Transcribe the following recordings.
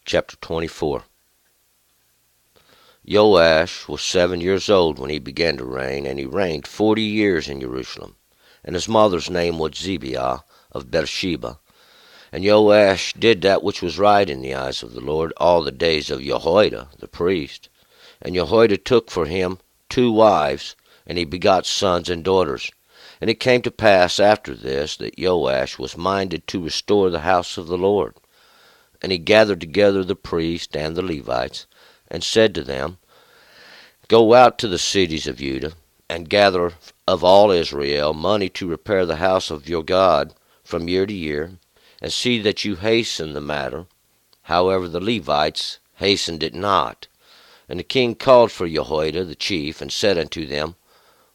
Chapter 24. Joash was 7 years old when he began to reign, and he reigned 40 years in Jerusalem. And his mother's name was Zibiah of Beersheba. And Joash did that which was right in the eyes of the Lord all the days of Jehoiada the priest. And Jehoiada took for him 2 wives, and he begot sons and daughters. And it came to pass after this that Joash was minded to restore the house of the Lord. And he gathered together the priests and the Levites, and said to them, Go out to the cities of Judah, and gather of all Israel money to repair the house of your God from year to year, and see that you hasten the matter. However, the Levites hastened it not. And the king called for Jehoiada the chief, and said unto them,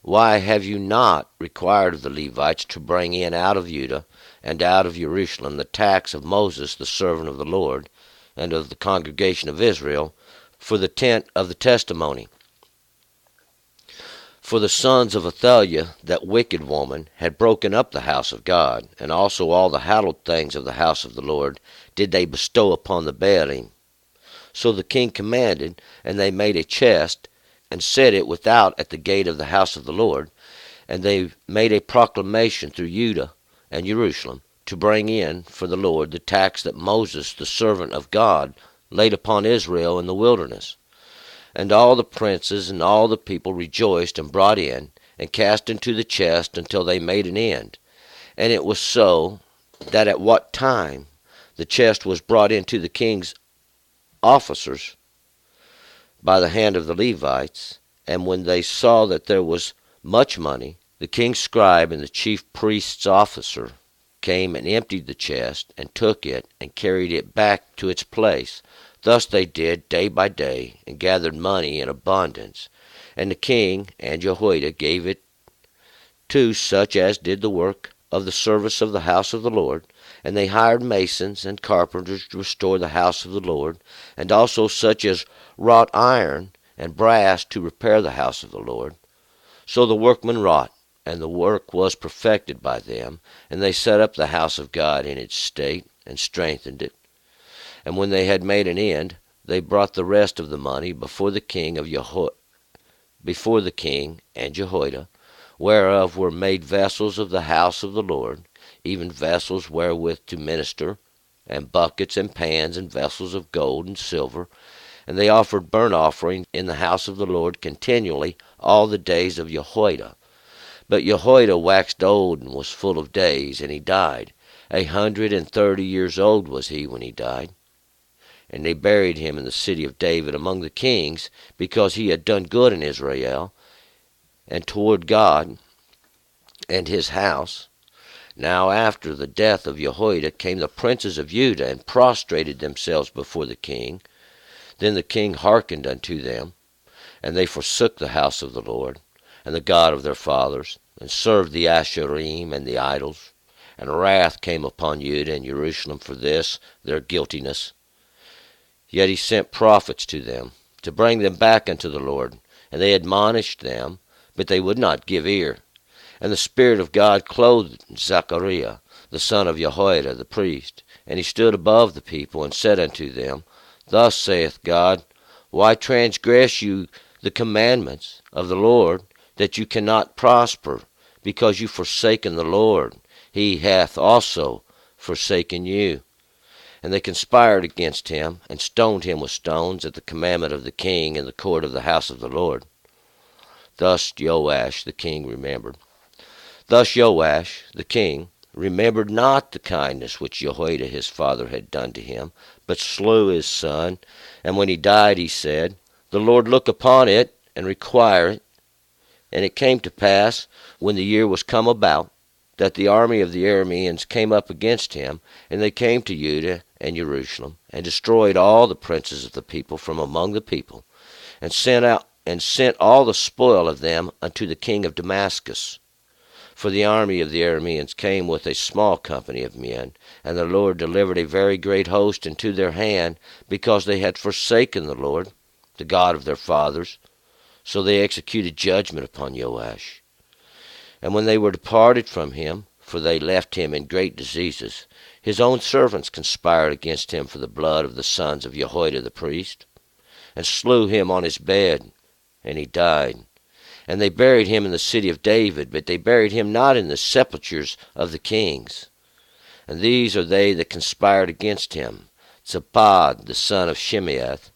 Why have you not required of the Levites to bring in out of Judah and out of Jerusalem the tax of Moses the servant of the Lord, and of the congregation of Israel, for the tent of the testimony? For the sons of Athaliah, that wicked woman, had broken up the house of God, and also all the hallowed things of the house of the Lord did they bestow upon the Baalim. So the king commanded, and they made a chest, and set it without at the gate of the house of the Lord. And they made a proclamation through Judah and Jerusalem, to bring in for the Lord the tax that Moses the servant of God laid upon Israel in the wilderness. And all the princes and all the people rejoiced, and brought in, and cast into the chest until they made an end. And it was so, that at what time the chest was brought into the king's officers by the hand of the Levites, and when they saw that there was much money, the king's scribe and the chief priest's officer came and emptied the chest, and took it, and carried it back to its place. Thus they did day by day, and gathered money in abundance. And the king and Jehoiada gave it to such as did the work of the service of the house of the Lord. And they hired masons and carpenters to restore the house of the Lord, and also such as wrought iron and brass to repair the house of the Lord. So the workmen wrought, and the work was perfected by them, and they set up the house of God in its state, and strengthened it. And when they had made an end, they brought the rest of the money before the king and Jehoiada, whereof were made vessels of the house of the Lord, even vessels wherewith to minister, and buckets and pans, and vessels of gold and silver. And they offered burnt offering in the house of the Lord continually all the days of Jehoiada. But Jehoiada waxed old, and was full of days, and he died. 130 years old was he when he died. And they buried him in the city of David among the kings, because he had done good in Israel, and toward God and his house. Now after the death of Jehoiada came the princes of Judah, and prostrated themselves before the king. Then the king hearkened unto them, and they forsook the house of the Lord, and the God of their fathers, and served the Asherim and the idols. And wrath came upon Judah and Jerusalem for this their guiltiness. Yet he sent prophets to them, to bring them back unto the Lord. And they admonished them, but they would not give ear. And the Spirit of God clothed Zechariah, the son of Jehoiada the priest. And he stood above the people, and said unto them, Thus saith God, Why transgress you the commandments of the Lord, that you cannot prosper, because you forsaken the Lord? He hath also forsaken you. And they conspired against him, and stoned him with stones at the commandment of the king in the court of the house of the Lord. Thus Joash the king remembered. Thus Joash the king remembered not the kindness which Jehoiada his father had done to him, but slew his son. And when he died, he said, The Lord look upon it, and require it. And it came to pass, when the year was come about, that the army of the Arameans came up against him, and they came to Judah and Jerusalem, and destroyed all the princes of the people from among the people, and sent all the spoil of them unto the king of Damascus. For the army of the Arameans came with a small company of men, and the Lord delivered a very great host into their hand, because they had forsaken the Lord, the God of their fathers. So they executed judgment upon Joash. And when they were departed from him, for they left him in great diseases. His own servants conspired against him for the blood of the sons of Jehoiada the priest, and slew him on his bed, and he died. And they buried him in the city of David, but they buried him not in the sepulchres of the kings. And these are they that conspired against him: Zabad the son of Shimeath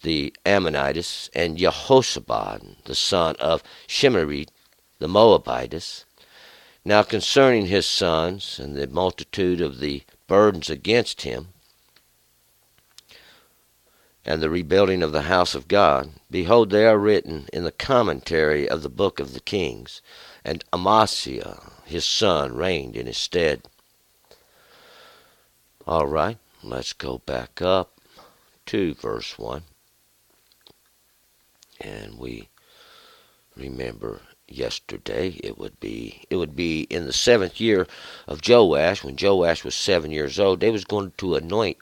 the Ammonitess, and Jehoshaphat the son of Shimerit the Moabitess. Now concerning his sons, and the multitude of the burdens against him, and the rebuilding of the house of God, behold, they are written in the commentary of the book of the kings. And Amasiah his son reigned in his stead. All right, let's go back up to verse 1. And we remember yesterday it would be in the 7th year of Joash, when Joash was 7 years old. They was going to anoint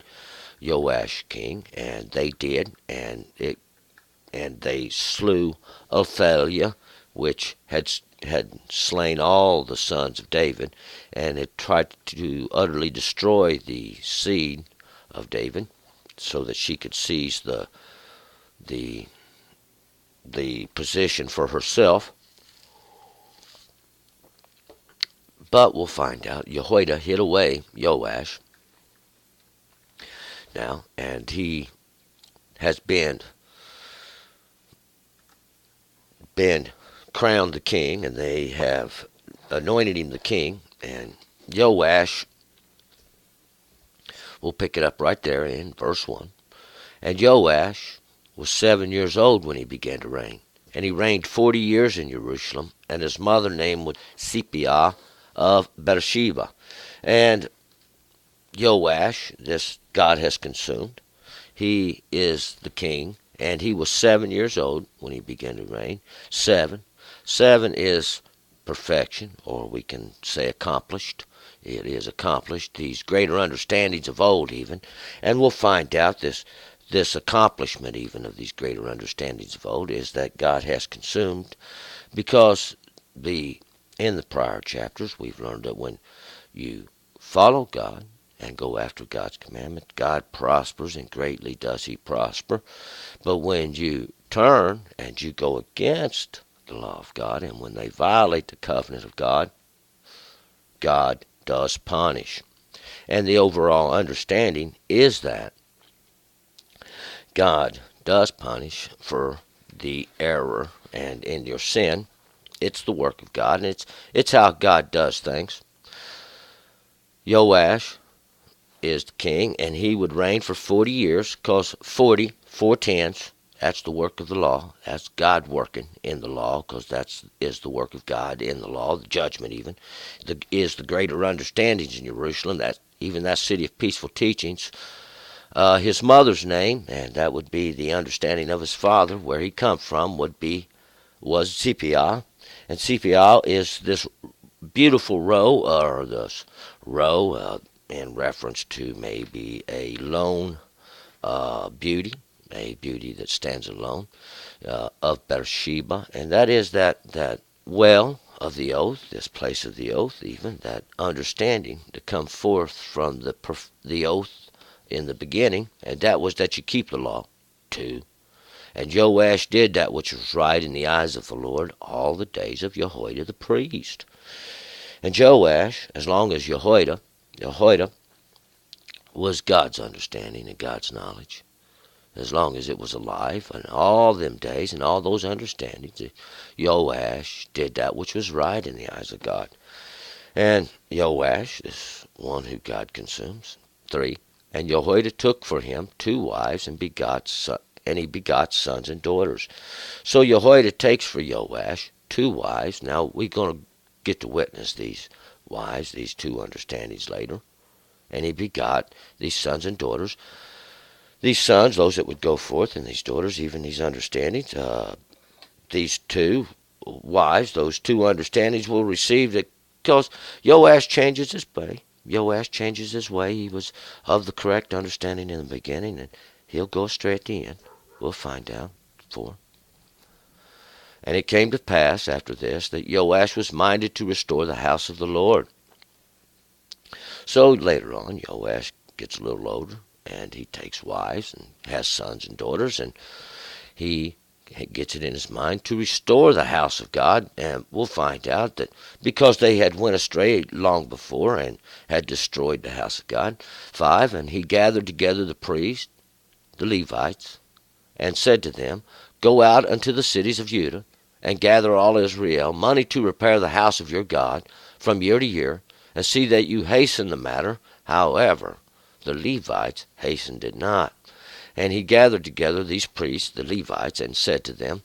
Joash king, and they did, and they slew Athaliah, which had slain all the sons of David, and had tried to utterly destroy the seed of David, so that she could seize the position for herself. But we'll find out Jehoiada hid away Joash now, and he has been crowned the king, and they have anointed him the king. And Joash, we'll pick it up right there in verse 1. And Joash was 7 years old when he began to reign. And he reigned 40 years in Jerusalem, and his mother name was Zipiah of Beersheba. And Joash, this God has consumed, he is the king, and he was 7 years old when he began to reign. Seven is perfection, or we can say accomplished. It is accomplished, these greater understandings of old even. And we'll find out this accomplishment even of these greater understandings of old is that God has consumed, because in the prior chapters we've learned that when you follow God and go after God's commandment, God prospers, and greatly does he prosper. But when you turn and you go against the law of God, and when they violate the covenant of God, God does punish. And the overall understanding is that God does punish for the error and in your sin. It's the work of God, and it's how God does things. Joash is the king, and he would reign for 40 years, because 40, 4/10, that's the work of the law. That's God working in the law, because that is the work of God in the law, the judgment even, is the greater understandings in Jerusalem, that city of peaceful teachings. His mother's name, and that would be the understanding of his father, where he come from, was Zipiah. And Zipiah is this beautiful row, or this row in reference to maybe a lone beauty, a beauty that stands alone, of Beersheba. And that is that well of the oath, this place of the oath, even that understanding to come forth from the oath in the beginning, and that was that you keep the law. 2. And Joash did that which was right in the eyes of the Lord all the days of Jehoiada the priest. And Joash, as long as Jehoiada was God's understanding and God's knowledge, as long as it was alive, and all them days and all those understandings, Joash did that which was right in the eyes of God. And Joash is one who God consumes. 3. And Jehoiada took for him 2 wives, and he begot sons and daughters. So Jehoiada takes for Joash 2 wives. Now we're going to get to witness these wives, these 2 understandings later. And he begot these sons and daughters. These sons, those that would go forth, and these daughters, even these understandings, these 2 wives, those 2 understandings will receive it, because Joash changes his way. Joash changes his way. He was of the correct understanding in the beginning, and he'll go astray at the end. We'll find out. 4. And it came to pass after this that Joash was minded to restore the house of the Lord. So later on, Joash gets a little older, and he takes wives and has sons and daughters, and he gets it in his mind to restore the house of God. And we'll find out that because they had went astray long before and had destroyed the house of God. 5, and he gathered together the priests, the Levites, and said to them, Go out unto the cities of Judah, and gather all Israel money to repair the house of your God from year to year, and see that you hasten the matter. However, the Levites hastened it not. And he gathered together these priests, the Levites, and said to them,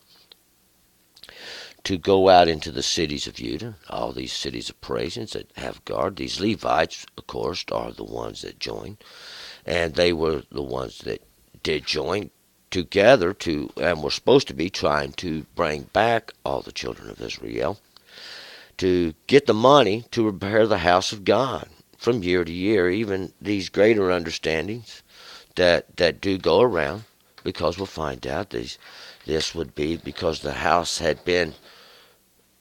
to go out into the cities of Judah, all these cities of praisings that have guard. These Levites, of course, are the ones that joined, and they were the ones that did join together to, and were supposed to be trying to bring back all the children of Israel to get the money to repair the house of God from year to year. Even these greater understandings that do go around, because we'll find out this would be because the house had been,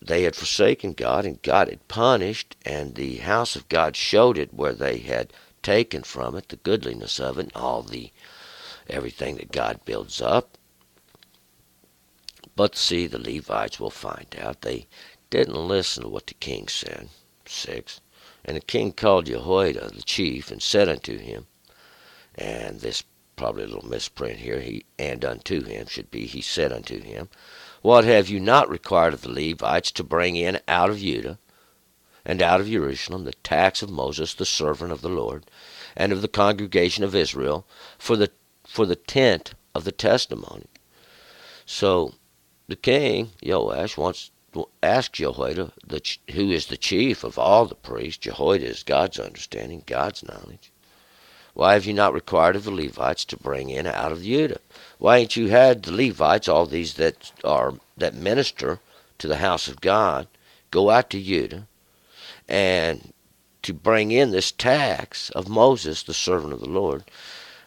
they had forsaken God, and God had punished, and the house of God showed it where they had taken from it the goodliness of it, and all the everything that God builds up. But see, the Levites, will find out, they didn't listen to what the king said. 6. And the king called Jehoiada the chief, and said unto him, and this probably a little misprint here, and unto him should be, he said unto him, What have you not required of the Levites to bring in out of Judah and out of Jerusalem the tax of Moses the servant of the Lord, and of the congregation of Israel, for the tent of the testimony? So the king, Joash, wants to ask Jehoiada, who is the chief of all the priests. Jehoiada is God's understanding, God's knowledge. Why have you not required of the Levites to bring in out of Judah? Why ain't you had the Levites, all these that minister to the house of God, go out to Judah and to bring in this tax of Moses, the servant of the Lord,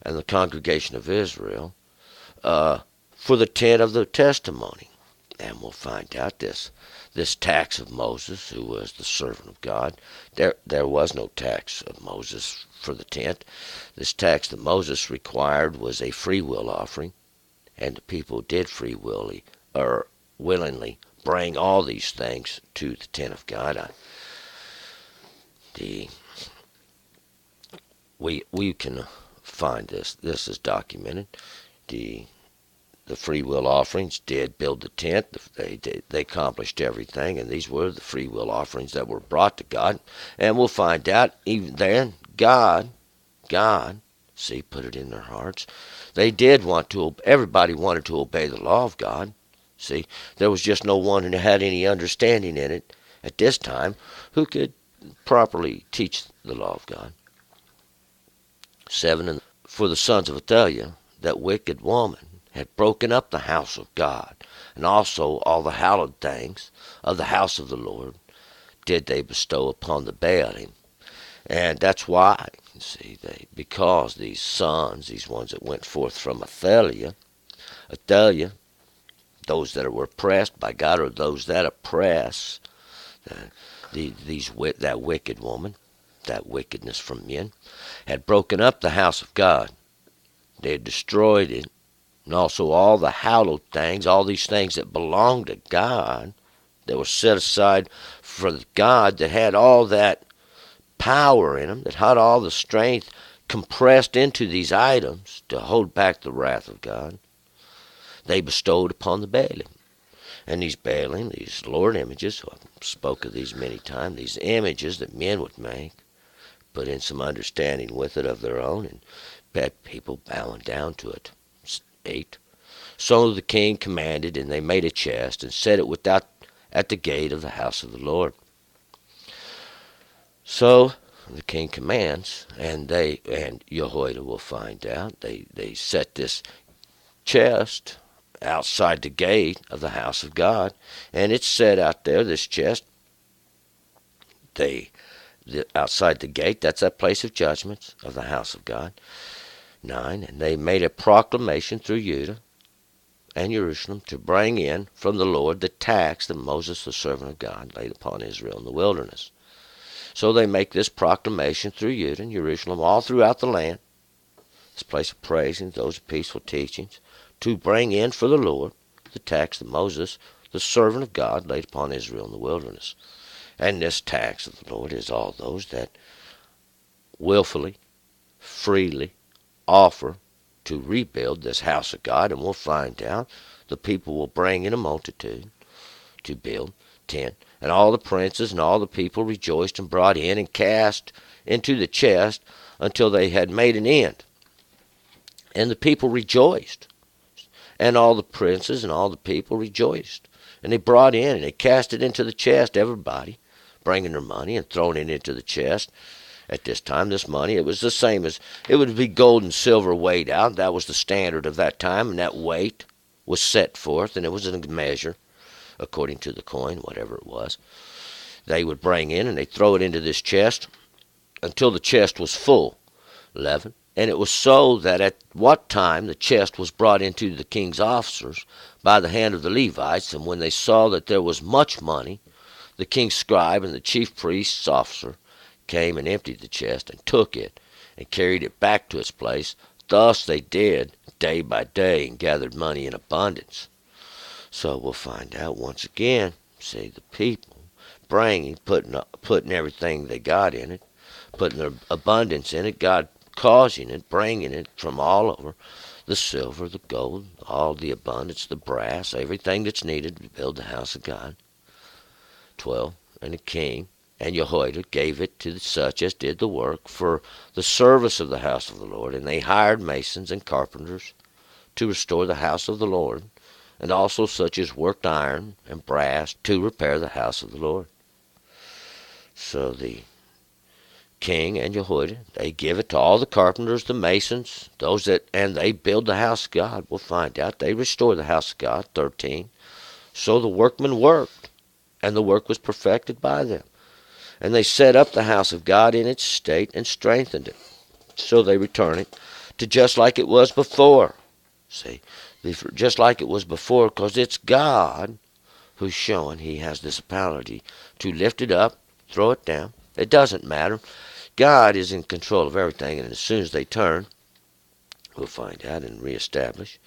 and the congregation of Israel, for the tent of the testimony? And we'll find out this tax of Moses, who was the servant of God. There was no tax of Moses for the tent. This tax that Moses required was a free will offering, and the people did willingly bring all these things to the tent of God. We can find this. This is documented. The free will offerings did build the tent. They accomplished everything, and these were the free will offerings that were brought to God. And we'll find out even then, God, see, put it in their hearts. They did want to. Everybody wanted to obey the law of God. See, there was just no one who had any understanding in it at this time who could properly teach the law of God. 7. And for the sons of Athaliah, that wicked woman, had broken up the house of God, and also all the hallowed things of the house of the Lord did they bestow upon the Baalim. And that's why, you see, because these sons, these ones that went forth from Athaliah, those that were oppressed by God, or those that oppress that wicked woman, that wickedness from men, had broken up the house of God. They had destroyed it, and also all the hallowed things, all these things that belonged to God, that were set aside for God, that had all that power in them, that had all the strength compressed into these items to hold back the wrath of God, they bestowed upon the Baalim. And these Baalim, these Lord images, I've spoke of these many times, these images that men would make, put in some understanding with it of their own, and had people bowing down to it. 8. So the king commanded, and they made a chest, and set it without at the gate of the house of the Lord. So the king commands, and Jehoiada will find out, they set this chest outside the gate of the house of God, and it's set out there, this chest, outside the gate, that's that place of judgments of the house of God. 9. And they made a proclamation through Judah and Jerusalem to bring in from the Lord the tax that Moses the servant of God laid upon Israel in the wilderness. So they make this proclamation through Judah and Jerusalem all throughout the land, this place of praise and those peaceful teachings, to bring in for the Lord the tax that Moses the servant of God laid upon Israel in the wilderness. And this tax of the Lord is all those that willfully, freely offer to rebuild this house of God. And we'll find out the people will bring in a multitude to build 10. And all the princes and all the people rejoiced and brought in and cast into the chest until they had made an end. And the people rejoiced. And all the princes and all the people rejoiced. And they brought in and they cast it into the chest, everybody, bringing their money and throwing it into the chest. At this time, this money, it was the same as, it would be gold and silver weighed out. That was the standard of that time, and that weight was set forth, and it was a measure, according to the coin, whatever it was. They would bring in, and they'd throw it into this chest until the chest was full. 11. And it was so that at what time the chest was brought into the king's officers by the hand of the Levites, and when they saw that there was much money, the king's scribe and the chief priest's officer came and emptied the chest and took it and carried it back to its place. Thus they did day by day and gathered money in abundance. So we'll find out once again, see the people bringing, putting everything they got in it, putting their abundance in it, God causing it, bringing it from all over, the silver, the gold, all the abundance, the brass, everything that's needed to build the house of God. 12. And the king and Jehoiada gave it to such as did the work for the service of the house of the Lord, and they hired masons and carpenters to restore the house of the Lord, and also such as worked iron and brass to repair the house of the Lord. So the king and Jehoiada, they give it to all the carpenters, the masons, and they build the house of God. We'll find out they restore the house of God. 13. So the workmen worked, and the work was perfected by them. And they set up the house of God in its state and strengthened it. So they return it to just like it was before. See, just like it was before, because it's God who's showing he has this ability to lift it up, throw it down. It doesn't matter. God is in control of everything, and as soon as they turn, we'll find out and reestablish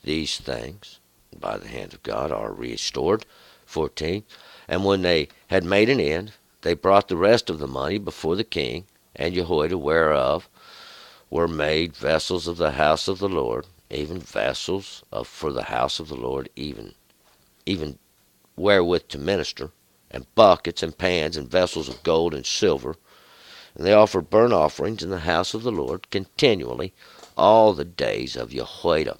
these things by the hand of God are restored. 14. And when they had made an end, they brought the rest of the money before the king and Jehoiada, whereof were made vessels of the house of the Lord, even vessels for the house of the Lord, even wherewith to minister, and buckets and pans and vessels of gold and silver. And they offered burnt offerings in the house of the Lord continually all the days of Jehoiada.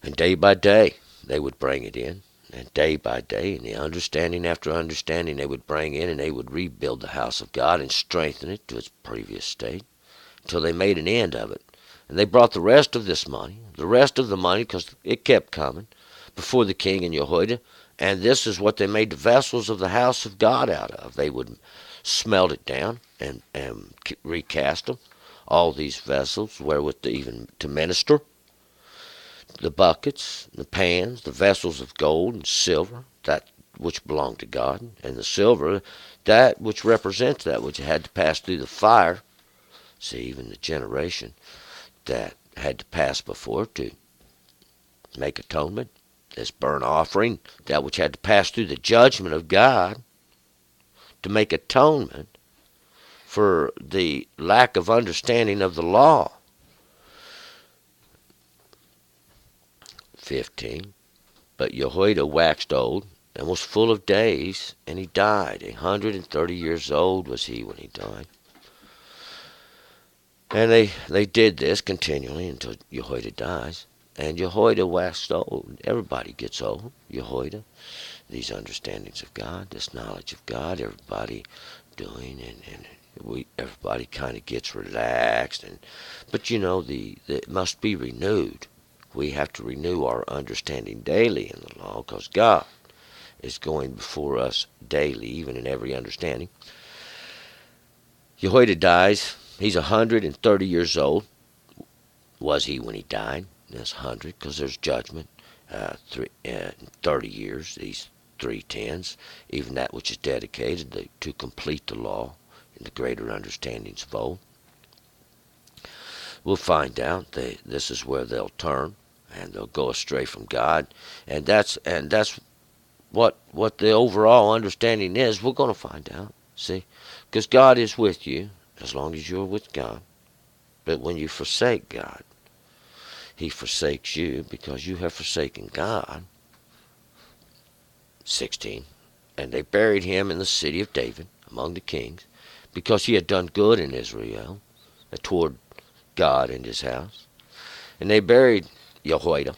And day by day they would bring it in. And day by day, and the understanding after understanding, they would bring in and they would rebuild the house of God and strengthen it to its previous state until they made an end of it. And they brought the rest of this money, because it kept coming, before the king and Jehoiada. And this is what they made the vessels of the house of God out of. They would smelt it down and recast them, all these vessels wherewith to minister. The buckets, the pans, the vessels of gold and silver, that which belonged to God, and the silver, that which represents that which had to pass through the fire. See, even the generation that had to pass before to make atonement, this burnt offering, that which had to pass through the judgment of God to make atonement for the lack of understanding of the law. 15. But Jehoiada waxed old, and was full of days, and he died. 130 years old was he when he died. And they did this continually until Jehoiada dies. And Jehoiada waxed old. Everybody gets old. Jehoiada, these understandings of God, this knowledge of God, everybody doing, and everybody kind of gets relaxed. But it must be renewed. We have to renew our understanding daily in the law, because God is going before us daily, even in every understanding. Jehoiada dies. He's 130 years old, was he when he died. That's 100 because there's judgment. 30 years, these 3 tens, even that which is dedicated to complete the law in the greater understandings of old. We'll find out this is where they'll turn and they'll go astray from God, and that's what the overall understanding is. We're going to find out. See, because God is with you as long as you're with God. But when you forsake God, He forsakes you because you have forsaken God. 16. And they buried him in the city of David among the kings, because he had done good in Israel toward God and his house. And they buried Jehoiada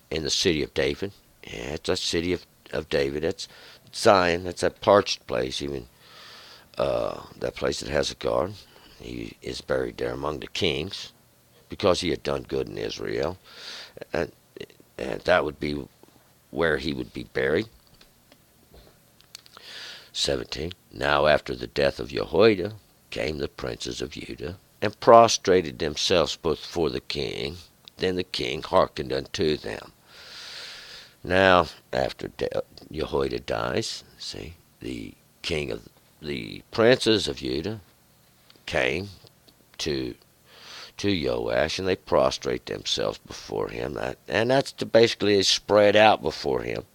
in the city of David. Yeah, it's a city of David. That's Zion. That's that parched place, even that place that has a garden. He is buried there among the kings because he had done good in Israel. And, and that would be where he would be buried. 17. Now after the death of Jehoiada came the princes of Judah, and prostrated themselves before the king. Then the king hearkened unto them. Now after Jehoiada dies, see, the king of the princes of Judah came to Joash, and they prostrate themselves before him. That's to basically spread out before him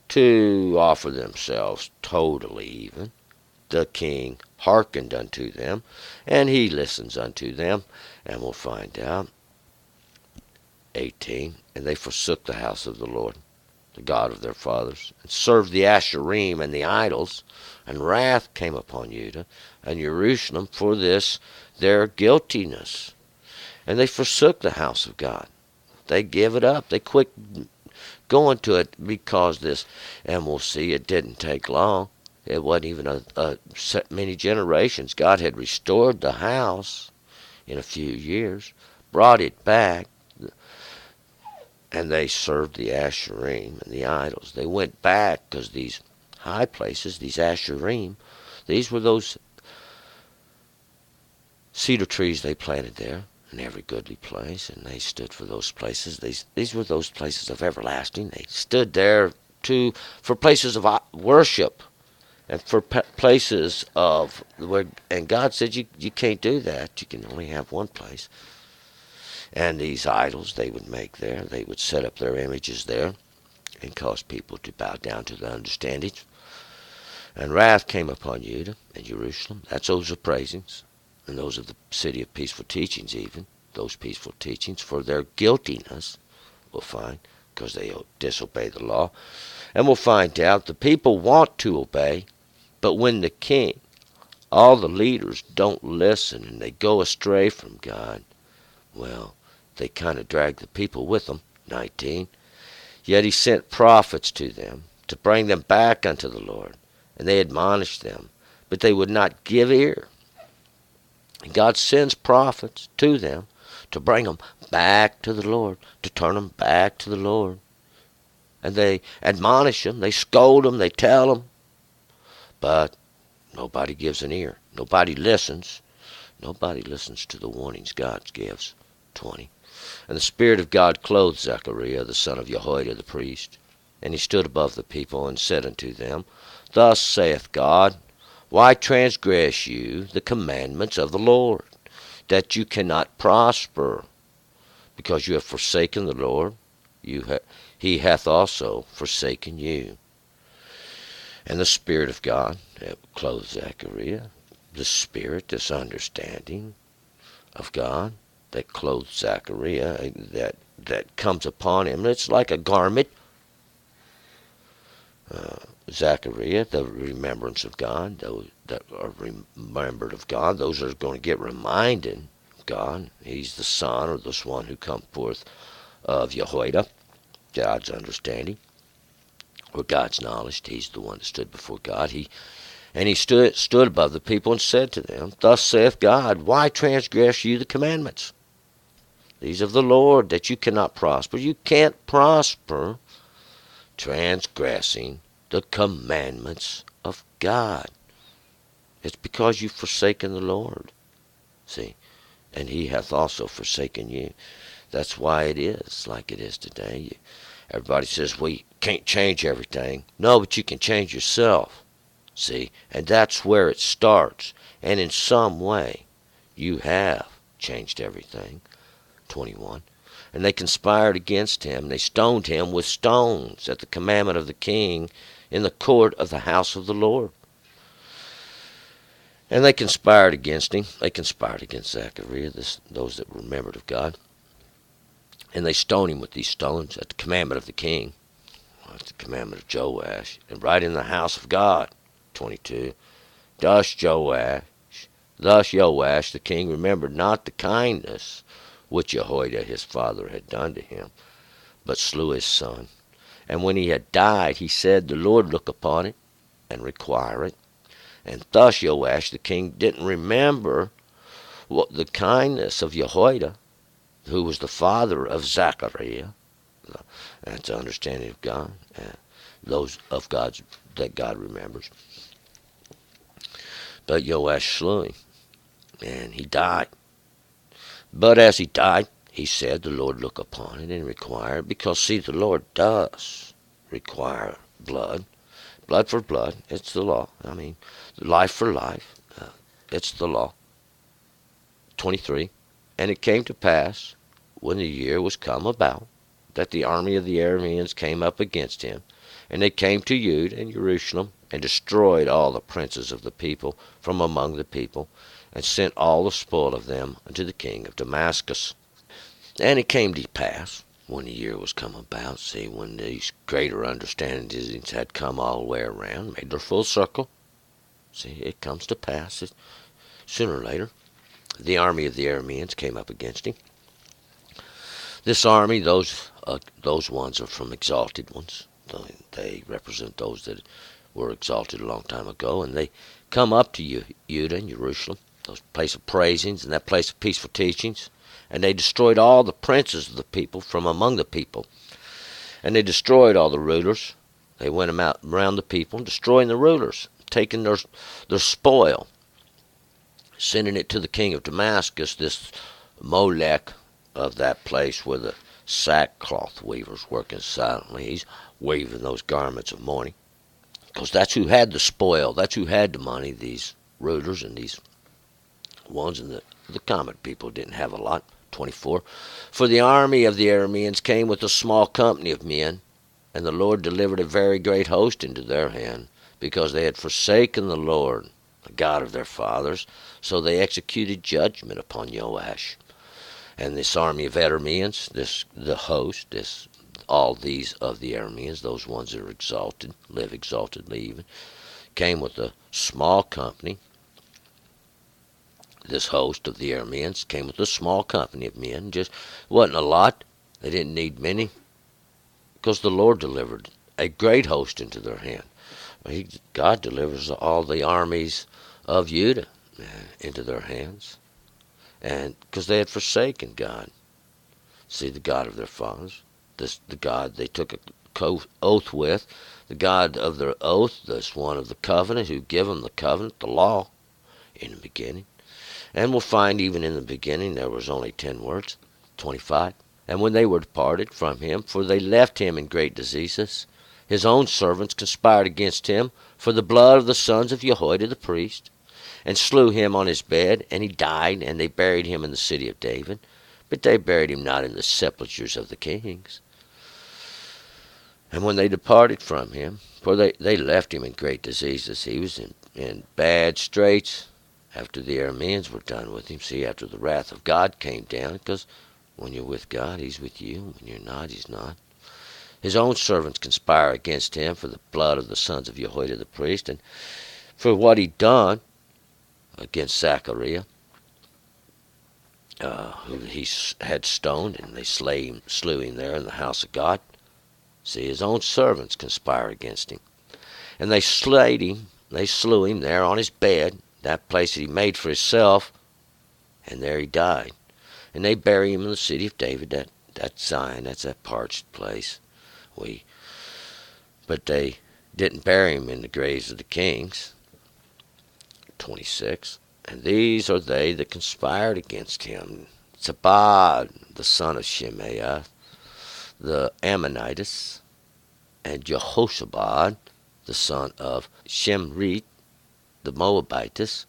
to offer themselves totally even. The king hearkened unto them, and he listens unto them, and we'll find out. 18. And they forsook the house of the Lord, the God of their fathers, and served the Asherim and the idols, and wrath came upon Judah and Jerusalem for this their guiltiness. And they forsook the house of God. They give it up. They quit going to it because this, and we'll see it didn't take long. It wasn't even many generations. God had restored the house in a few years, brought it back, and they served the Asherim and the idols. They went back because these high places, these Asherim, these were those cedar trees they planted there in every goodly place, and they stood for those places. These were those places of everlasting. They stood there for places of worship. And for places of where, and God said you can't do that. You can only have one place. And these idols they would make there, they would set up their images there, and cause people to bow down to the understanding. And wrath came upon Judah and Jerusalem. That's those are praisings, and those are the city of peaceful teachings. Even those peaceful teachings for their guiltiness, we'll find, because they disobey the law. And we'll find out the people want to obey. But when the king, all the leaders don't listen and they go astray from God, well, they kind of drag the people with them. 19. Yet he sent prophets to them to bring them back unto the Lord, and they admonished them, but they would not give ear. And God sends prophets to them to bring them back to the Lord, to turn them back to the Lord. And they admonish them, they scold them, they tell them. But nobody gives an ear. Nobody listens. Nobody listens to the warnings God gives. 20. And the Spirit of God clothed Zechariah, the son of Jehoiada the priest. And he stood above the people and said unto them, Thus saith God, Why transgress you the commandments of the Lord, that you cannot prosper? Because you have forsaken the Lord, he hath also forsaken you. And the Spirit of God clothed Zechariah, the Spirit, this understanding of God that clothed Zechariah, that comes upon him. It's like a garment. Zechariah, the remembrance of God, those that are remembered of God, those that are going to get reminded of God. He's the son, or this one who come forth of Jehoiada, God's understanding, or God's knowledge. He's the one that stood before God. He stood above the people and said to them, Thus saith God, Why transgress you the commandments? These of the Lord, that you cannot prosper. You can't prosper transgressing the commandments of God. It's because you've forsaken the Lord. See, and he hath also forsaken you. That's why it is like it is today. Everybody says, well, you can't change everything. No, but you can change yourself. See? And that's where it starts. And in some way, you have changed everything. 21. And they conspired against him. They stoned him with stones at the commandment of the king in the court of the house of the Lord. And they conspired against him. They conspired against Zechariah, those that remembered of God. And they stoned him with these stones at the commandment of the king. At the commandment of Joash. And right in the house of God. 22. Thus Joash the king remembered not the kindness which Jehoiada his father had done to him, but slew his son. And when he had died, he said, the Lord look upon it and require it. And thus Joash the king didn't remember what the kindness of Jehoiada, who was the father of Zechariah. That's the understanding of God, those of God's that God remembers. But Joash slew him, and he died. But as he died, he said, the Lord look upon it and require it, because see, the Lord does require blood. Blood for blood, it's the law. I mean, life for life, it's the law. 23. And it came to pass, when the year was come about, that the army of the Arameans came up against him, and they came to Judah and Jerusalem, and destroyed all the princes of the people from among the people, and sent all the spoil of them unto the king of Damascus. And it came to pass, when the year was come about, see, when these greater understandings had come all the way around, made their full circle, see, it comes to pass, sooner or later, the army of the Arameans came up against him. This army, those ones are from exalted ones. They represent those that were exalted a long time ago, and they come up to Judah and Jerusalem, those place of praisings and that place of peaceful teachings, and they destroyed all the princes of the people from among the people, and they destroyed all the rulers. They went out around the people, destroying the rulers, taking their spoil, sending it to the king of Damascus, this Molech of that place where the sackcloth weaver's working silently. He's weaving those garments of mourning, because that's who had the spoil, that's who had the money, these rulers and these ones, and the common people didn't have a lot. 24. For the army of the Arameans came with a small company of men, and the Lord delivered a very great host into their hand, because they had forsaken the Lord, the God of their fathers. So they executed judgment upon Joash. And this army of Arameans, the host, all these of the Arameans, those ones that are exalted, live exaltedly even, came with a small company. This host of the Arameans came with a small company of men. Just wasn't a lot. They didn't need many, because the Lord delivered a great host into their hand. God delivers all the armies of Judah into their hands, and because they had forsaken God. See, the God of their fathers, the God they took a oath with, the God of their oath, this one of the covenant, who gave them the covenant, the law, in the beginning. And we'll find even in the beginning there was only 10 words. 25. And when they were departed from him, for they left him in great diseases, his own servants conspired against him for the blood of the sons of Jehoiada the priest, and slew him on his bed, and he died, and they buried him in the city of David. But they buried him not in the sepulchres of the kings. And when they departed from him, for they left him in great diseases, he was in bad straits, after the Arameans were done with him. See, after the wrath of God came down, because when you're with God, he's with you. When you're not, he's not. His own servants conspire against him for the blood of the sons of Jehoiada the priest, and for what he'd done against Zechariah, who he had stoned, and they slew him there in the house of God. See, his own servants conspire against him. And they slayed him, they slew him there on his bed, that place that he made for himself, and there he died. And they bury him in the city of David, that Zion, that's that parched place. But they didn't bury him in the graves of the kings. 26. And these are they that conspired against him, Zabad, the son of Shimei, the Ammonitis, and Jehoshaphat, the son of Shimri, the Moabites.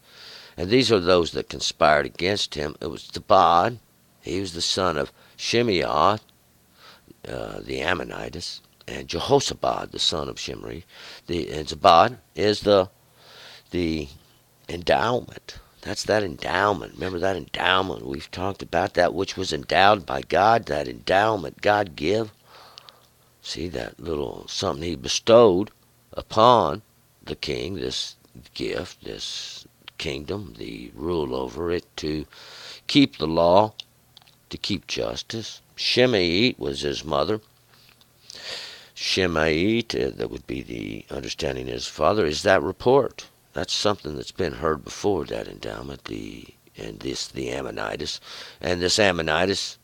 And these are those that conspired against him. It was Zabad. He was the son of Shimeah, the Ammonitis, and Jehoshaphat, the son of Shimri. And Zabad is the endowment. That's that endowment. Remember that endowment? We've talked about that which was endowed by God, that endowment God give. See, that little something he bestowed upon the king, this gift, this kingdom, the rule over it, to keep the law, to keep justice. Shimei was his mother. Shimei, that would be the understanding of his father, is that report. That's something that's been heard before, that endowment, the Ammonitis. And this Ammonitis,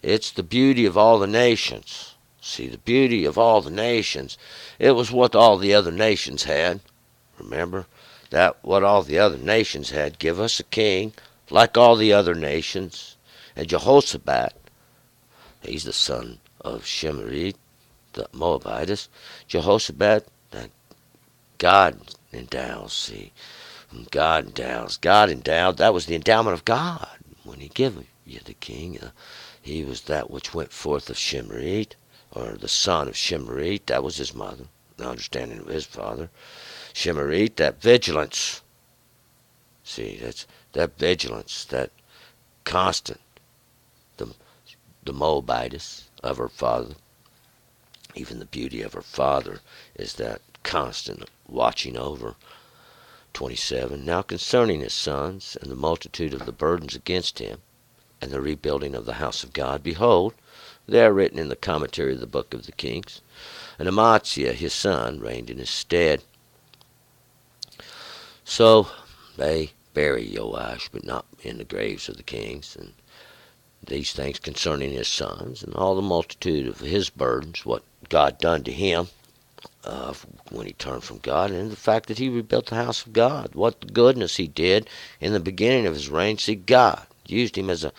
it's the beauty of all the nations. See, the beauty of all the nations. It was what all the other nations had. Remember? That what all the other nations had. Give us a king like all the other nations. And Jehoshaphat, he's the son of Shimri, the Moabites. Jehoshaphat, that God endows. See, God endowed. That was the endowment of God when He gave you the king. He was that which went forth of Shimri, or the son of Shimri. That was his mother. The understanding of his father. Shimri, that vigilance. See, that's that vigilance, that constant. The the Moabites of her father. Even the beauty of her father is that constant watching over. 27. Now concerning his sons, and the multitude of the burdens against him, and the rebuilding of the house of God, behold, they are written in the commentary of the book of the Kings. And Amaziah his son reigned in his stead. So they bury Joash, but not in the graves of the kings. And these things concerning his sons, and all the multitude of his burdens, what God done to him, when he turned from God, and the fact that he rebuilt the house of God. What goodness he did in the beginning of his reign. See, God used him as a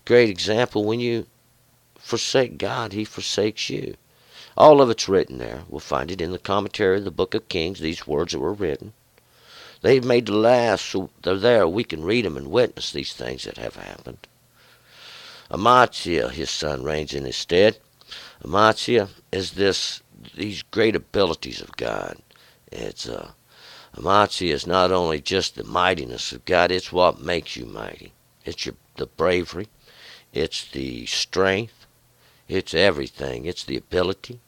great example. When you forsake God, he forsakes you. All of it's written there. We'll find it in the commentary of the book of Kings, these words that were written. They've made to last, so they're there. We can read them and witness these things that have happened. Amaziah, his son, reigns in his stead. Amaziah is these great abilities of God. It's Amaziah is not only just the mightiness of God, it's what makes you mighty. It's the bravery, it's the strength, it's everything, it's the ability.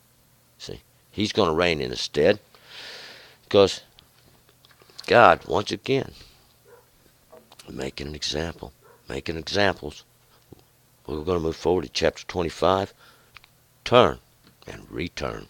See, he's going to reign in his stead because God, once again, making an example, making examples. We're going to move forward to chapter 25. Turn and return.